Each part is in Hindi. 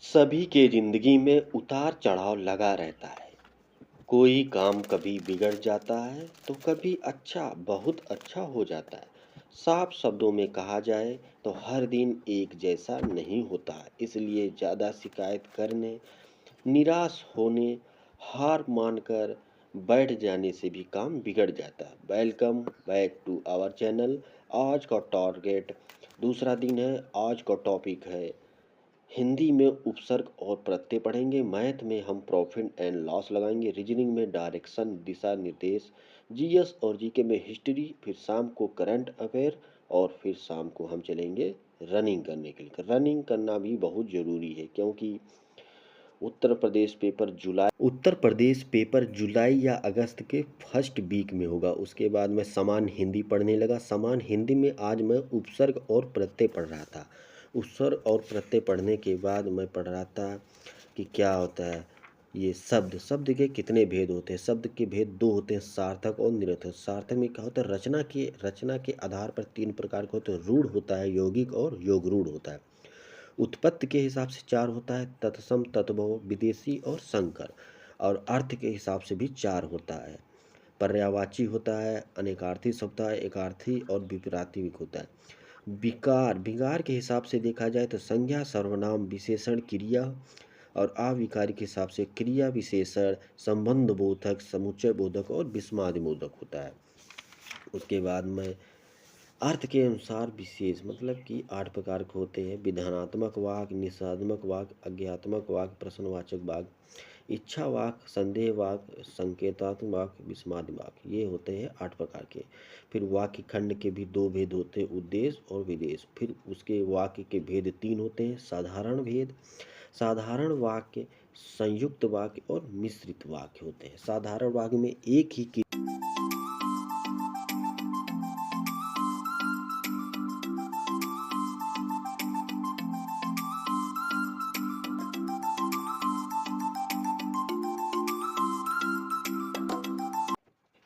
सभी के जिंदगी में उतार चढ़ाव लगा रहता है। कोई काम कभी बिगड़ जाता है तो कभी अच्छा बहुत अच्छा हो जाता है। साफ शब्दों में कहा जाए तो हर दिन एक जैसा नहीं होता है, इसलिए ज़्यादा शिकायत करने, निराश होने, हार मानकर बैठ जाने से भी काम बिगड़ जाता है। Welcome back to our channel. आज का टारगेट दूसरा दिन है। आज का टॉपिक है हिंदी में उपसर्ग और प्रत्यय पढ़ेंगे। मैथ में हम प्रॉफिट एंड लॉस लगाएंगे। रीजनिंग में डायरेक्शन दिशा निर्देश। जीएस और जीके में हिस्ट्री। फिर शाम को करंट अफेयर और फिर शाम को हम चलेंगे रनिंग करने के लिए। रनिंग करना भी बहुत ज़रूरी है क्योंकि उत्तर प्रदेश पेपर जुलाई या अगस्त के फर्स्ट वीक में होगा। उसके बाद मैं समान हिंदी पढ़ने लगा। समान हिंदी में आज मैं उपसर्ग और प्रत्यय पढ़ रहा था। उपसर्ग और प्रत्यय पढ़ने के बाद मैं पढ़ रहा था कि क्या होता है ये शब्द। शब्द के कितने भेद होते हैं? शब्द के भेद दो होते हैं, सार्थक और निरर्थक। सार्थक में क्या होता है? रचना के आधार पर तीन प्रकार के होते हैं। रूढ़ होता है, यौगिक और योगरूढ़ होता है। उत्पत्ति के हिसाब से चार होता है, तत्सम, तद्भव, विदेशी और संकर। और अर्थ के हिसाब से भी चार होता है। पर्यायवाची होता है, अनेकार्थी शब्द है, एकार्थी और विपरीतार्थी होता है। विकार विकार के हिसाब से देखा जाए तो संज्ञा, सर्वनाम, विशेषण, क्रिया। और अविकार के हिसाब से क्रिया, विशेषण, संबंध बोधक, समुच्चय बोधक और विस्मादि बोधक होता है। उसके बाद में अर्थ के अनुसार विशेष मतलब कि आठ प्रकार के होते हैं। विधानात्मक वाक्य, निषेधात्मक वाक्य, आज्ञात्मक वाक्य, प्रश्नवाचक वाक्य, इच्छा वाक्य, संदेह वाक्य, संकेतात्मक वाक्य, विस्मादि वाक्य। ये होते हैं आठ प्रकार के। फिर वाक्य खंड के भी दो भेद होते हैं, उद्देश्य और विदेश। फिर उसके वाक्य के भेद तीन होते हैं, साधारण भेद, साधारण वाक्य, संयुक्त वाक्य और मिश्रित वाक्य होते हैं। साधारण वाक्य में एक ही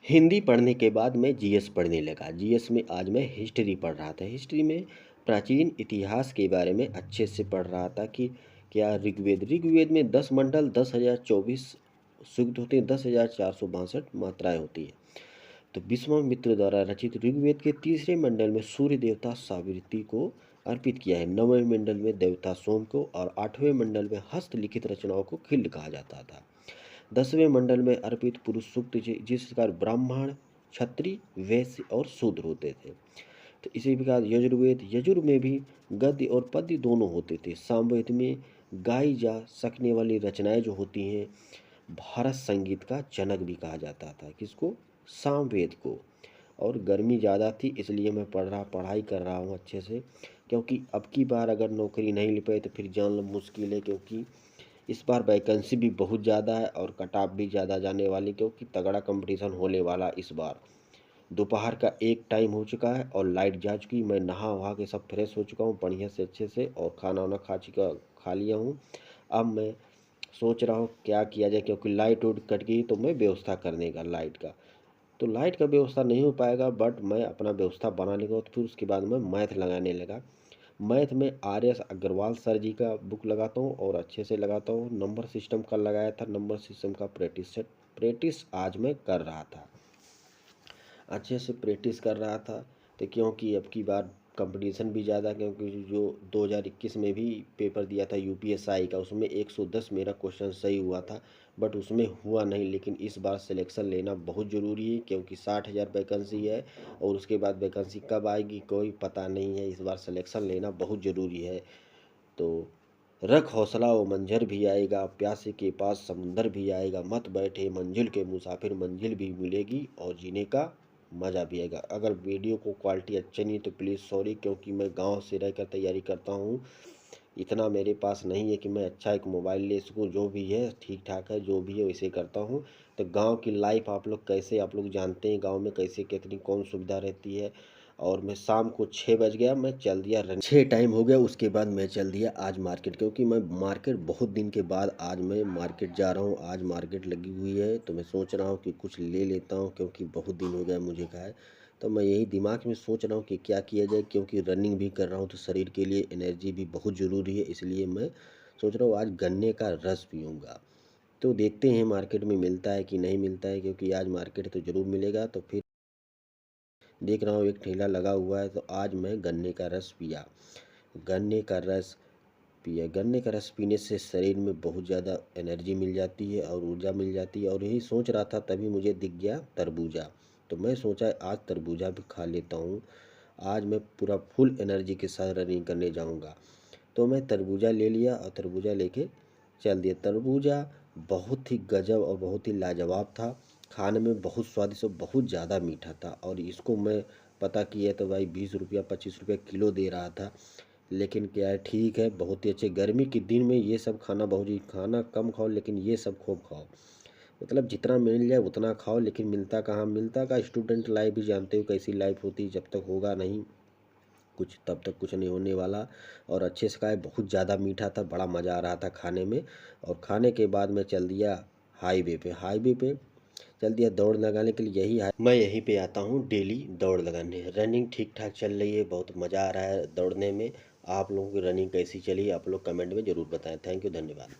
हिंदी पढ़ने के बाद मैं जीएस पढ़ने लगा। जीएस में आज मैं हिस्ट्री पढ़ रहा था। हिस्ट्री में प्राचीन इतिहास के बारे में अच्छे से पढ़ रहा था कि क्या ऋग्वेद में 10 मंडल, 10,024 सूक्त होते हैं, 10,462 मात्राएं होती है। तो विश्वामित्र द्वारा रचित ऋग्वेद के तीसरे मंडल में सूर्य देवता सावित्री को अर्पित किया है। 9वें मंडल में देवता सोम को और 8वें मंडल में हस्तलिखित रचनाओं को खिल्ड कहा जाता था। 10वें मंडल में अर्पित पुरुष सूक्त जिस प्रकार ब्राह्मण, क्षत्रिय, वैश्य और शूद्र होते थे। तो इसी प्रकार यजुर्वेद में भी गद्य और पद्य दोनों होते थे। सामवेद में गाई जा सकने वाली रचनाएं जो होती हैं, भारत संगीत का जनक भी कहा जाता था। किसको? सामवेद को। और गर्मी ज़्यादा थी इसलिए मैं पढ़ाई कर रहा हूँ अच्छे से, क्योंकि अब की बार अगर नौकरी नहीं ले पाए तो फिर जान लो मुश्किल है। क्योंकि इस बार वैकेंसी भी बहुत ज़्यादा है और कट ऑफ भी ज़्यादा जाने वाली, क्योंकि तगड़ा कंपटीशन होने वाला इस बार। दोपहर का एक टाइम हो चुका है और लाइट जा चुकी। मैं नहा वहा के सब फ्रेश हो चुका हूँ बढ़िया से अच्छे से, और खाना वाना खा लिया हूँ। अब मैं सोच रहा हूँ क्या किया जाए, क्योंकि लाइट उट कट गई तो मैं व्यवस्था करने का लाइट का। तो लाइट का व्यवस्था नहीं हो पाएगा, बट मैं अपना व्यवस्था बना लेगा। तो फिर उसके बाद मैं मैथ लगाने लगा। मैथ में आर एस अग्रवाल सर जी का बुक लगाता हूँ और अच्छे से लगाता हूँ। नंबर सिस्टम का लगाया था, नंबर सिस्टम का प्रैक्टिस आज मैं कर रहा था, अच्छे से प्रैक्टिस कर रहा था। तो क्योंकि अब की बार कंपटीशन भी ज़्यादा, क्योंकि जो 2021 में भी पेपर दिया था यूपीएसआई का, उसमें 110 मेरा क्वेश्चन सही हुआ था, बट उसमें हुआ नहीं। लेकिन इस बार सिलेक्शन लेना बहुत ज़रूरी है, क्योंकि 60,000 वैकेंसी है और उसके बाद वैकेंसी कब आएगी कोई पता नहीं है। इस बार सिलेक्शन लेना बहुत ज़रूरी है। तो रख हौसला वो मंजर भी आएगा, प्यासे के पास समुंदर भी आएगा, मत बैठे मंजिल के मुसाफिर, मंजिल भी मिलेगी और जीने का मज़ा भी आएगा। अगर वीडियो को क्वालिटी अच्छी नहीं तो प्लीज़ सॉरी, क्योंकि मैं गांव से रहकर तैयारी करता हूं। इतना मेरे पास नहीं है कि मैं अच्छा एक मोबाइल ले सकूं। जो भी है ठीक ठाक है, जो भी है वैसे करता हूं। तो गांव की लाइफ आप लोग कैसे, आप लोग जानते हैं गांव में कैसे कितनी कौन सुविधा रहती है। और मैं शाम को 6 बज गया, मैं चल दिया 6 टाइम हो गया। उसके बाद मैं चल दिया आज मार्केट, क्योंकि मैं मार्केट बहुत दिन के बाद आज मैं मार्केट जा रहा हूँ। आज मार्केट लगी हुई है तो मैं सोच रहा हूँ कि कुछ ले लेता हूँ, क्योंकि बहुत दिन हो गया मुझे खाए। तो मैं यही दिमाग में सोच रहा हूँ कि क्या किया जाए, क्योंकि रनिंग भी कर रहा हूँ तो शरीर के लिए एनर्जी भी बहुत ज़रूरी है। इसलिए मैं सोच रहा हूँ आज गन्ने का रस पीऊँगा। तो देखते हैं मार्केट में मिलता है कि नहीं मिलता है, क्योंकि आज मार्केट तो ज़रूर मिलेगा। तो फिर देख रहा हूँ एक ठेला लगा हुआ है, तो आज मैं गन्ने का रस पिया। गन्ने का रस पिया। गन्ने का रस पीने से शरीर में बहुत ज़्यादा एनर्जी मिल जाती है और ऊर्जा मिल जाती है। और यही सोच रहा था, तभी मुझे दिख गया तरबूजा। तो मैं सोचा आज तरबूजा भी खा लेता हूँ। आज मैं पूरा फुल एनर्जी के साथ रनिंग करने जाऊँगा। तो मैं तरबूजा ले लिया और तरबूजा लेके चल दिया। तरबूजा बहुत ही गजब और बहुत ही लाजवाब था। खाने में बहुत स्वादिष्ट और बहुत ज़्यादा मीठा था। और इसको मैं पता किया तो भाई 20 रुपया 25 रुपया किलो दे रहा था। लेकिन क्या है, ठीक है, बहुत ही अच्छे। गर्मी के दिन में ये सब खाना बहुत ही, खाना कम खाओ लेकिन ये सब खूब खाओ। मतलब जितना मिल जाए उतना खाओ, लेकिन मिलता कहाँ, मिलता का स्टूडेंट लाइफ भी जानते हो कैसी लाइफ होती है। जब तक होगा नहीं कुछ, तब तक कुछ नहीं होने वाला। और अच्छे से खाए, बहुत ज़्यादा मीठा था, बड़ा मज़ा आ रहा था खाने में। और खाने के बाद मैं चल दिया हाईवे पे चल दिया दौड़ लगाने के लिए। मैं यहीं पे आता हूँ डेली दौड़ लगाने। रनिंग ठीक ठाक चल रही है, बहुत मज़ा आ रहा है दौड़ने में। आप लोगों की रनिंग कैसी चली आप लोग कमेंट में ज़रूर बताएं। थैंक यू, धन्यवाद।